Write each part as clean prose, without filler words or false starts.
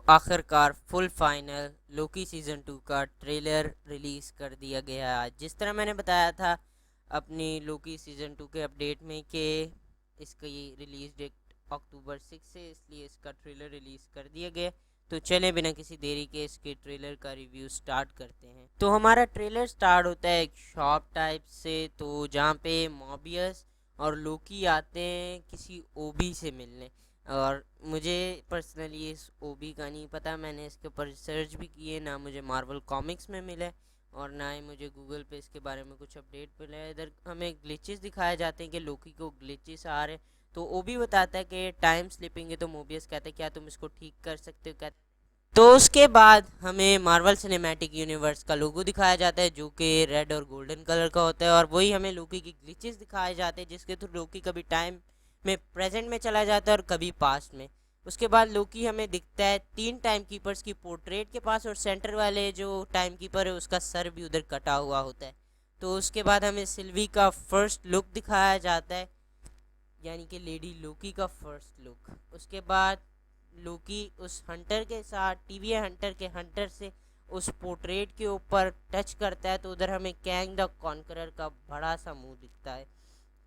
आखिरकार full final लोकी season 2 का trailer release कर दिया गया है आज। जिस तरह मैंने बताया था अपनी लोकी सीज़न 2 के अपडेट में कि इसकी रिलीज़ डेट अक्टूबर 6 से, इसलिए इसका ट्रेलर रिलीज़ कर दिया गया। तो चलें बिना किसी देरी के इसके ट्रेलर का रिव्यू स्टार्ट करते हैं। तो हमारा ट्रेलर स्टार्ट होता है एक शॉप टाइप से, तो जहाँ पे मॉबियस और लोकी आते हैं किसी ओबी से मिलने। और मुझे पर्सनली इस ओबी का नहीं पता, मैंने इसके ऊपर रिसर्च भी की है, ना मुझे मार्वल कॉमिक्स में मिला है और ना ही मुझे गूगल पे इसके बारे में कुछ अपडेट मिला है। इधर हमें ग्लिचेस दिखाए जाते हैं कि लोकी को ग्लिचेस आ रहे हैं, तो ओबी बताता है कि टाइम स्लिपिंग है, तो मोबियस कहता है क्या तुम इसको ठीक कर सकते हो क्या। तो उसके बाद हमें मार्वल सिनेमैटिक यूनिवर्स का लोगो दिखाया जाता है जो कि रेड और गोल्डन कलर का होता है, और वही हमें लोकी की ग्लिचेस दिखाए जाते हैं जिसके थ्रू लोकी कभी टाइम में प्रेजेंट में चला जाता है और कभी पास्ट में। उसके बाद लोकी हमें दिखता है 3 टाइम कीपर्स की पोर्ट्रेट के पास, और सेंटर वाले जो टाइम कीपर है उसका सर भी उधर कटा हुआ होता है। तो उसके बाद हमें सिल्वी का फर्स्ट लुक दिखाया जाता है, यानी कि लेडी लोकी का फर्स्ट लुक। उसके बाद लोकी उस हंटर के साथ टीवीए हंटर के हंटर से उस पोर्ट्रेट के ऊपर टच करता है, तो उधर हमें कैंग द कॉन्करर का बड़ा सा मुंह दिखता है।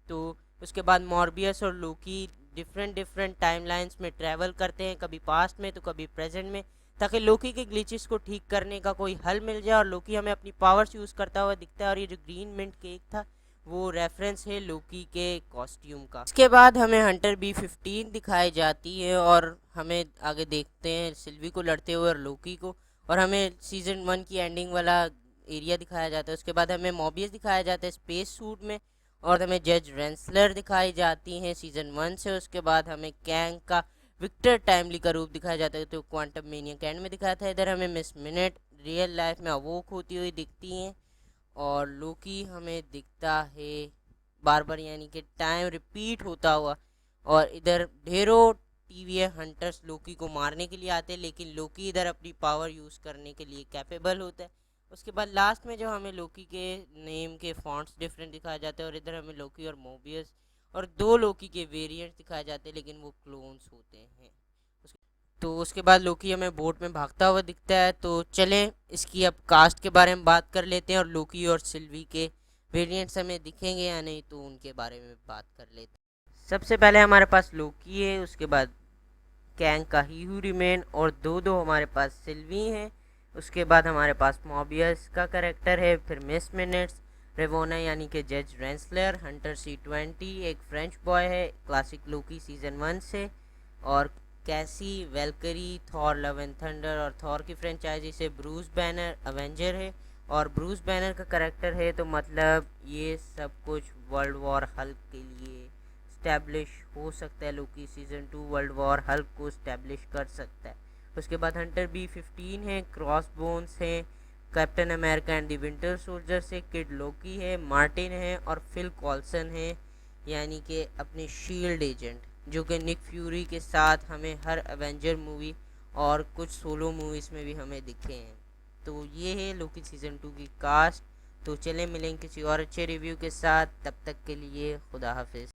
तो उसके बाद मॉर्बियस और लोकी डिफरेंट डिफरेंट टाइमलाइंस में ट्रैवल करते हैं, कभी पास्ट में तो कभी प्रेजेंट में, ताकि लोकी के ग्लिचेस को ठीक करने का कोई हल मिल जाए। और लोकी हमें अपनी पावर्स यूज़ करता हुआ दिखता है, और ये जो ग्रीन मिंट केक था वो रेफरेंस है लोकी के कॉस्ट्यूम का। इसके बाद हमें हंटर B-15 दिखाई जाती है, और हमें आगे देखते हैं सिल्वी को लड़ते हुए और लोकी को, और हमें सीज़न 1 की एंडिंग वाला एरिया दिखाया जाता है। उसके बाद हमें मॉबियस दिखाया जाता है स्पेस सूट में, और हमें जज रेंसलर दिखाई जाती हैं सीज़न 1 से। उसके बाद हमें कैंग का विक्टर टाइमली का रूप दिखाया जाता है, तो क्वांटम मेनियक एंड में दिखाया था। इधर हमें मिस मिनट रियल लाइफ में अवोक होती हुई दिखती हैं, और लोकी हमें दिखता है बार बार, यानी कि टाइम रिपीट होता हुआ। और इधर ढेरों टीवीए हंटर्स लोकी को मारने के लिए आते हैं, लेकिन लोकी इधर अपनी पावर यूज़ करने के लिए कैपेबल होता है। उसके बाद लास्ट में जो हमें लोकी के नेम के फॉन्ट्स डिफरेंट दिखाए जाते हैं, और इधर हमें लोकी और मोबियस और 2 लोकी के वेरिएंट्स दिखाए जाते हैं, लेकिन वो क्लोन्स होते हैं। तो उसके बाद लोकी हमें बोट में भागता हुआ दिखता है। तो चलें इसकी अब कास्ट के बारे में बात कर लेते हैं, और लोकी और सिल्वी के वेरिएंट्स हमें दिखेंगे या नहीं, तो उनके बारे में बात कर लेते हैं। सबसे पहले हमारे पास लोकी है, उसके बाद कैंग का ही हू रिमेन, और दो दो हमारे पास सिल्वी हैं। उसके बाद हमारे पास मॉबियस का करेक्टर है, फिर मिस मिनट्स, रेवोना यानी कि जज रेंसलर, हंटर C-20 एक फ्रेंच बॉय है क्लासिक लोकी सीज़न 1 से, और कैसी Valkyrie Thor love and thunder और थॉर की फ्रेंचाइजी से ब्रूस बैनर अवेंजर है, और ब्रूस बैनर का करेक्टर है, तो मतलब ये सब कुछ वर्ल्ड वॉर हल्क के लिए स्टैब्लिश हो सकता है। लोकी सीज़न 2 वर्ल्ड वॉर हल्क को स्टैब्लिश कर सकता है। उसके बाद हंटर B-15 है, क्रॉस बोन्स है, captain America and the winter soldier से किड लोकी है, मार्टिन है, और फिल कॉल्सन है, यानी कि अपने शील्ड एजेंट, जो कि निक फ्यूरी के साथ हमें हर एवेंजर मूवी और कुछ सोलो मूवीज़ में भी हमें दिखे हैं। तो ये है लोकी सीज़न 2 की कास्ट। तो चलें मिलेंगे किसी और अच्छे रिव्यू के साथ, तब तक के लिए खुदा हाफिज़।